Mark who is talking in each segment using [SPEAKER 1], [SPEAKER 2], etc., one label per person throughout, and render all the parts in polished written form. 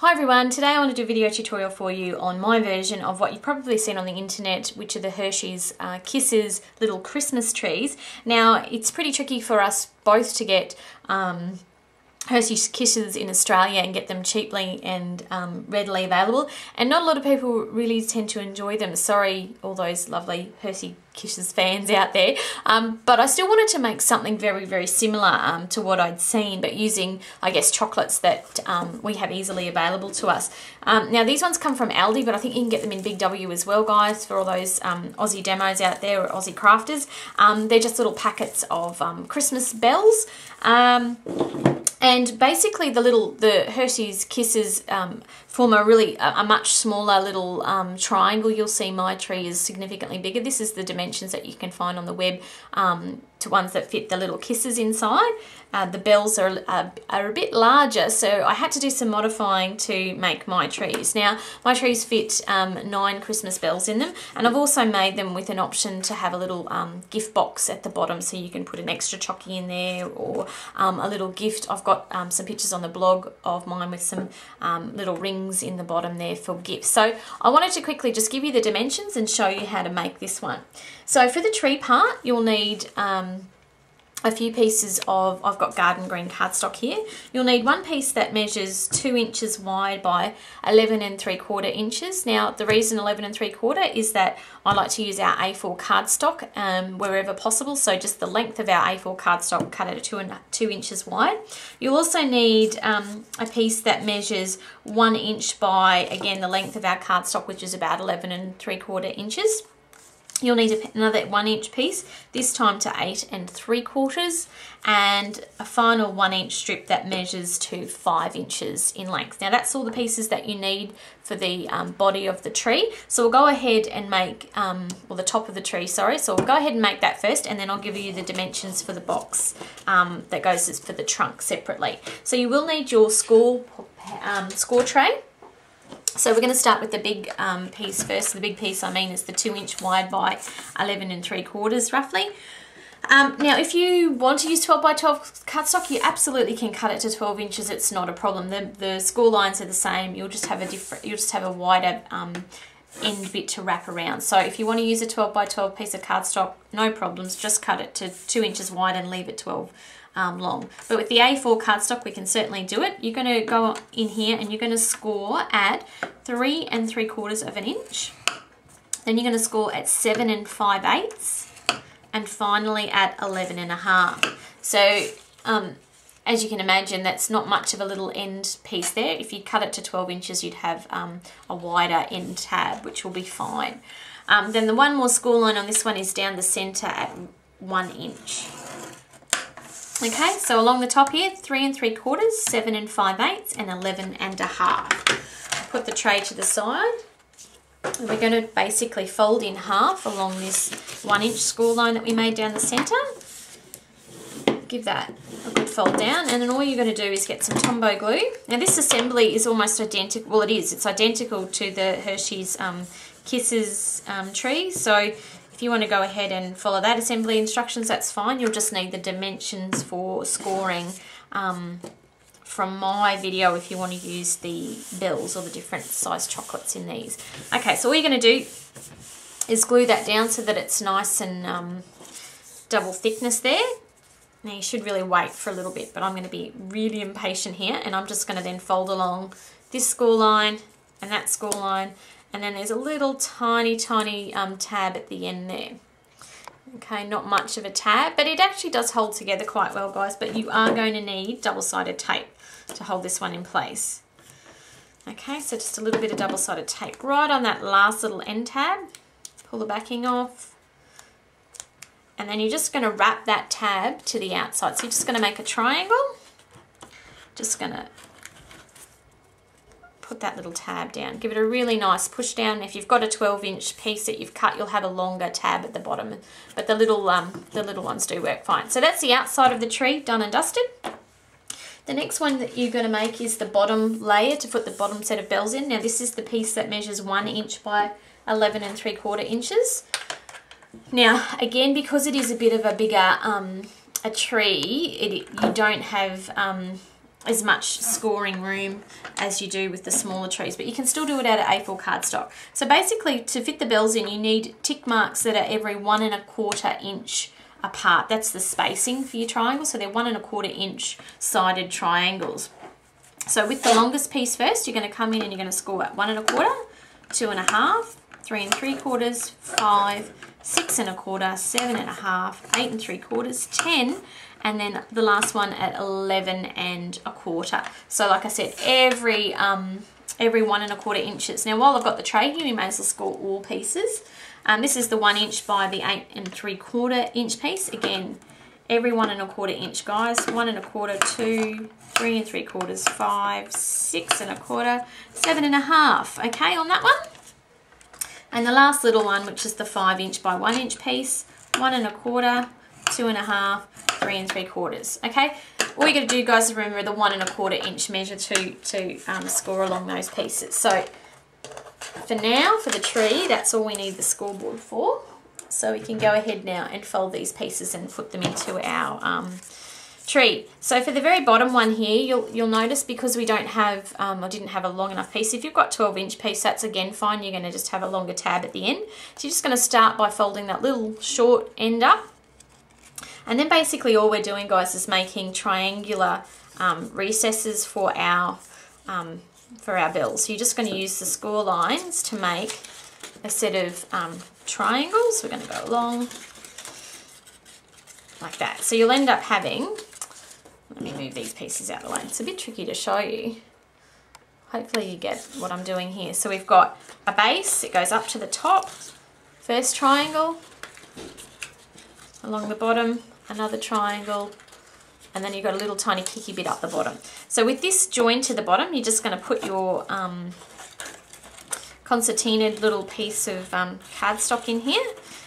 [SPEAKER 1] Hi everyone, today I want to do a video tutorial for you on my version of what you've probably seen on the internet, which are the Hersheys Kisses little Christmas trees. Now it's pretty tricky for us both to get Hersey's Kisses in Australia and get them cheaply and readily available, and not a lot of people really tend to enjoy them. Sorry all those lovely Hersey Kisses fans out there, but I still wanted to make something very similar to what I'd seen, but using, I guess, chocolates that we have easily available to us. Now these ones come from Aldi, but I think you can get them in Big W as well, guys, for all those Aussie demos out there, or Aussie crafters. They're just little packets of Christmas bells. And basically the Hersey's Kisses form a much smaller little triangle. You'll see my tree is significantly bigger. This is the dimensions that you can find on the web to ones that fit the little kisses inside. The bells are a bit larger, so I had to do some modifying to make my trees. Now, my trees fit 9 Christmas bells in them, and I've also made them with an option to have a little gift box at the bottom, so you can put an extra chocky in there, or a little gift. I've got some pictures on the blog of mine with some little rings in the bottom there for gifts. So I wanted to quickly just give you the dimensions and show you how to make this one. So for the tree part, you'll need a few pieces of, I've got garden green cardstock here. You'll need one piece that measures 2 inches wide by 11 3/4 inches. Now the reason 11 3/4 is that I like to use our A4 cardstock wherever possible, so just the length of our A4 cardstock cut at 2 inches wide. You'll also need a piece that measures 1 inch by, again, the length of our cardstock, which is about 11 3/4 inches. You'll need another 1 inch piece, this time to 8 3/4, and a final 1 inch strip that measures to 5 inches in length. Now that's all the pieces that you need for the body of the tree. So we'll go ahead and make, or the top of the tree, sorry. So we'll go ahead and make that first, and then I'll give you the dimensions for the box that goes for the trunk separately. So you will need your score tray. So we're going to start with the big piece first. The big piece, I mean, is the 2 inch wide by 11 3/4 roughly. Now if you want to use 12 by 12 cardstock, you absolutely can cut it to 12 inches. It's not a problem. The score lines are the same. You'll just have a wider end bit to wrap around. So if you want to use a 12 by 12 piece of cardstock, no problems. Just cut it to 2 inches wide and leave it 12 long. But with the A4 cardstock, we can certainly do it. You're going to go in here and you're going to score at 3 3/4 inch. Then you're going to score at 7 5/8, and finally at 11 1/2. So as you can imagine, that's not much of a little end piece there. If you cut it to 12 inches, you'd have a wider end tab, which will be fine. Then the one more score line on this one is down the center at 1 inch. Okay, so along the top here, 3 3/4, 7 5/8, and 11 1/2. Put the tray to the side. And we're going to basically fold in half along this 1 inch score line that we made down the center. Give that a good fold down, and then all you're going to do is get some Tombow glue. Now this assembly is almost identical, well it's identical to the Hersey's Kisses tree. So if you want to go ahead and follow that assembly instructions, that's fine. You'll just need the dimensions for scoring from my video if you want to use the bells or the different size chocolates in these. Okay, so all you're going to do is glue that down so that it's nice and double thickness there. Now you should really wait for a little bit, but I'm going to be really impatient here, and I'm just going to then fold along this score line and that score line. And then there's a little tiny tab at the end there. Okay, not much of a tab, but it actually does hold together quite well, guys. But you are going to need double-sided tape to hold this one in place. Okay, so just a little bit of double-sided tape right on that last little end tab. Pull the backing off. And then you're just going to wrap that tab to the outside. So you're just going to make a triangle. Just going to put that little tab down. Give it a really nice push down. If you've got a 12 inch piece that you've cut, you'll have a longer tab at the bottom, but the little ones do work fine. So that's the outside of the tree done and dusted. The next one that you're going to make is the bottom layer to put the bottom set of bells in. Now this is the piece that measures 1 inch by 11 3/4 inches. Now again, because it is a bit of a bigger a tree, you don't have as much scoring room as you do with the smaller trees, but you can still do it out of A4 cardstock. So basically, to fit the bells in, you need tick marks that are every 1 1/4 inch apart. That's the spacing for your triangles. So they're 1 1/4 inch sided triangles. So with the longest piece first, you're going to come in and you're going to score at 1 1/4, 2 1/2, 3 3/4, 5, 6 1/4, 7 1/2, 8 3/4, 10, and then the last one at 11 1/4. So like I said, every 1 1/4 inches. Now while I've got the tray here, we may as well score all pieces. This is the 1 inch by the 8 3/4 inch piece. Again, every 1 1/4 inch, guys. 1 1/4, 2, 3 3/4, 5, 6 1/4, 7 1/2. Okay, on that one. And the last little one, which is the 5 inch by 1 inch piece, 1 1/4, 2 1/2, 3 3/4. Okay, all you got to do, guys, is remember the 1 1/4 inch measure to score along those pieces. So for now, for the tree, that's all we need the scoreboard for. So we can go ahead now and fold these pieces and put them into our tree. So for the very bottom one here, you'll notice, because we don't have, I didn't have a long enough piece. If you've got 12 inch piece, that's again fine. You're going to just have a longer tab at the end. So you're just going to start by folding that little short end up. And then basically all we're doing, guys, is making triangular recesses for our bells. So you're just going to use the score lines to make a set of triangles. We're going to go along like that. So you'll end up having, let me move these pieces out of the way. It's a bit tricky to show you. Hopefully you get what I'm doing here. So we've got a base, it goes up to the top, first triangle, along the bottom, another triangle, and then you've got a little tiny kicky bit up the bottom. So with this join to the bottom, you're just going to put your concertinaed little piece of cardstock in here.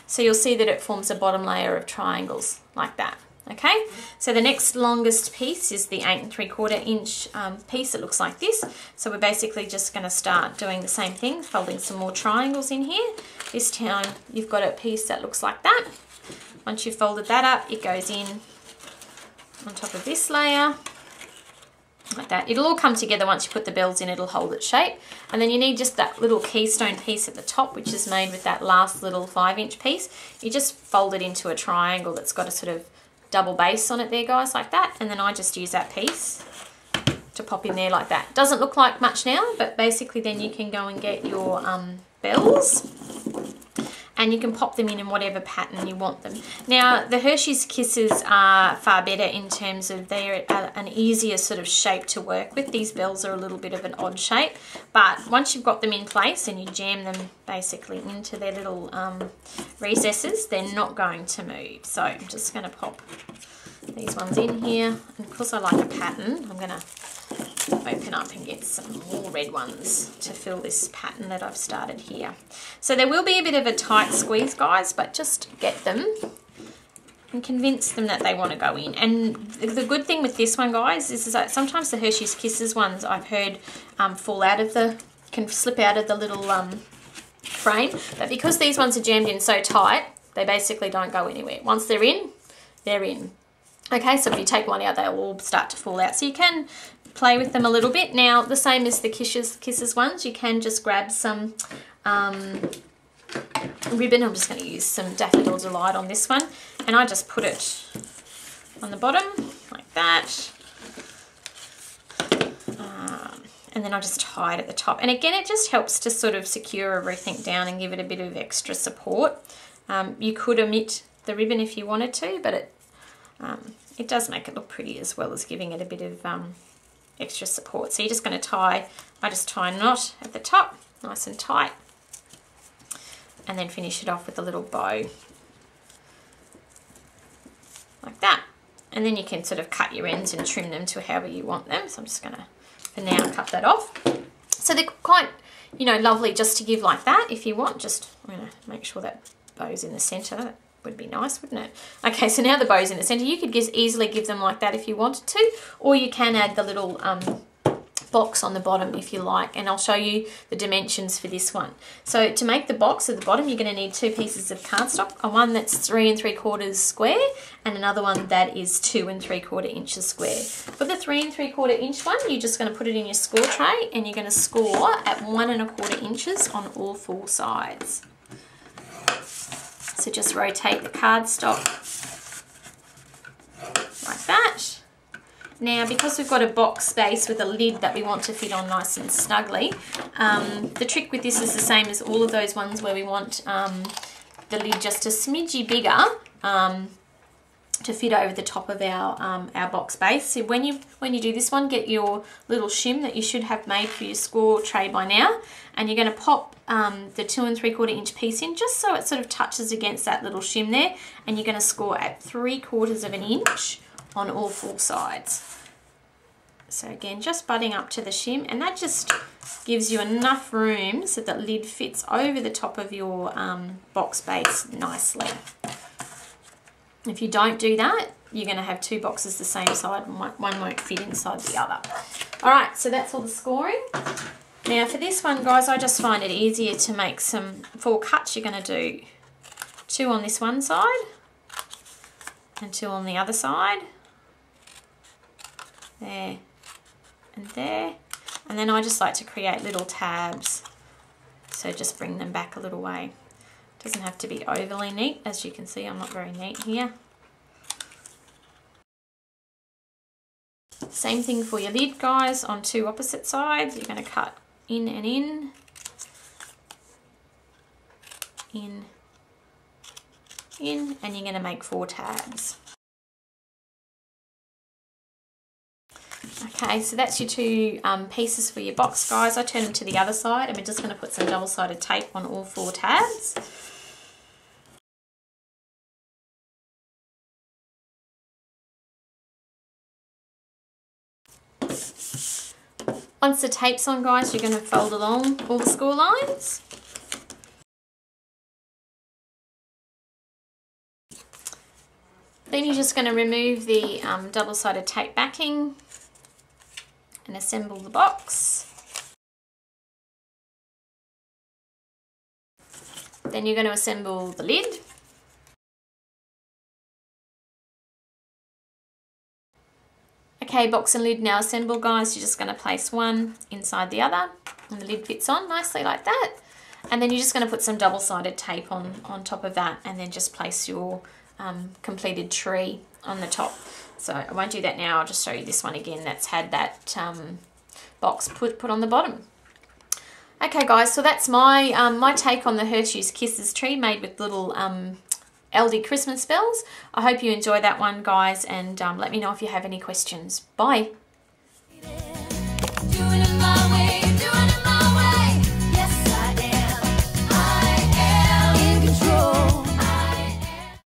[SPEAKER 1] So you'll see that it forms a bottom layer of triangles like that. Okay, so the next longest piece is the 8 3/4 inch piece. It looks like this. So we're basically just going to start doing the same thing, folding some more triangles in here. This time you've got a piece that looks like that. Once you've folded that up, it goes in on top of this layer, like that. It'll all come together once you put the bells in, it'll hold its shape. And then you need just that little keystone piece at the top, which is made with that last little 5 inch piece. You just fold it into a triangle that's got a sort of double base on it there, guys, like that. And then I just use that piece to pop in there like that. Doesn't look like much now, but basically then you can go and get your bells, and you can pop them in whatever pattern you want them. Now, the Hersheys Kisses are far better in terms of they're an easier sort of shape to work with. These bells are a little bit of an odd shape, but once you've got them in place and you jam them basically into their little recesses, they're not going to move. So I'm just going to pop these ones in here. And because I like a pattern, I'm going to open up and get some more red ones to fill this pattern that I've started here. So there will be a bit of a tight squeeze, guys, but just get them and convince them that they want to go in. And the good thing with this one, guys, is that sometimes the Hersheys Kisses ones I've heard fall out of can slip out of the little frame, but because these ones are jammed in so tight, they basically don't go anywhere. Once they're in, they're in. Okay, so if you take one out, they'll all start to fall out. So you can play with them a little bit. Now, the same as the Kisses ones, you can just grab some ribbon. I'm just going to use some Daffodil Delight on this one, and I just put it on the bottom like that. And then I just tie it at the top. And again, it just helps to sort of secure everything down and give it a bit of extra support. You could omit the ribbon if you wanted to, but it does make it look pretty, as well as giving it a bit of extra support. So you're just going to tie, I just tie a knot at the top, nice and tight, and then finish it off with a little bow like that. And then you can sort of cut your ends and trim them to however you want them. So I'm just going to, for now, cut that off. So they're quite, you know, lovely just to give like that if you want. Just, I'm going to make sure that bow's in the centre. That would be nice, wouldn't it? Okay, so now the bow's in the centre. You could just easily give them like that if you wanted to, or you can add the little box on the bottom if you like, and I'll show you the dimensions for this one. So to make the box at the bottom, you're going to need 2 pieces of cardstock, one that's 3 3/4 square and another one that is 2 3/4 inches square. For the 3 3/4 inch one, you're just going to put it in your score tray and you're going to score at 1 1/4 inches on all 4 sides. So just rotate the cardstock like that. Now, because we've got a box space with a lid that we want to fit on nice and snugly, the trick with this is the same as all of those ones where we want the lid just a smidgy bigger to fit over the top of our box base. So when you do this one, get your little shim that you should have made for your score tray by now, and you're going to pop the 2 3/4 inch piece in just so it sort of touches against that little shim there, and you're going to score at 3/4 of an inch on all 4 sides. So again, just butting up to the shim, and that just gives you enough room so that lid fits over the top of your box base nicely. If you don't do that, you're going to have 2 boxes the same side and one won't fit inside the other. All right, so that's all the scoring. Now for this one, guys, I just find it easier to make some 4 cuts. You're going to do 2 on this one side and 2 on the other side. There and there. And then I just like to create little tabs. So just bring them back a little way. Doesn't have to be overly neat. As you can see, I'm not very neat here. Same thing for your lid, guys, on 2 opposite sides. You're going to cut in and in, in, in, and you're going to make 4 tabs. Okay, so that's your 2 pieces for your box, guys. I turn them to the other side, and we're just going to put some double-sided tape on all 4 tabs. Once the tape's on, guys, you're going to fold along all the score lines. Then you're just going to remove the double-sided tape backing and assemble the box. Then you're going to assemble the lid. Okay, box and lid now assembled, guys. You're just going to place one inside the other and the lid fits on nicely like that. And then you're just going to put some double-sided tape on top of that, and then just place your completed tree on the top. So I won't do that now. I'll just show you this one again that's had that box put on the bottom. Okay, guys, so that's my my take on the Hersheys Kisses tree made with little LD Christmas bells. I hope you enjoy that one, guys, and let me know if you have any questions. Bye.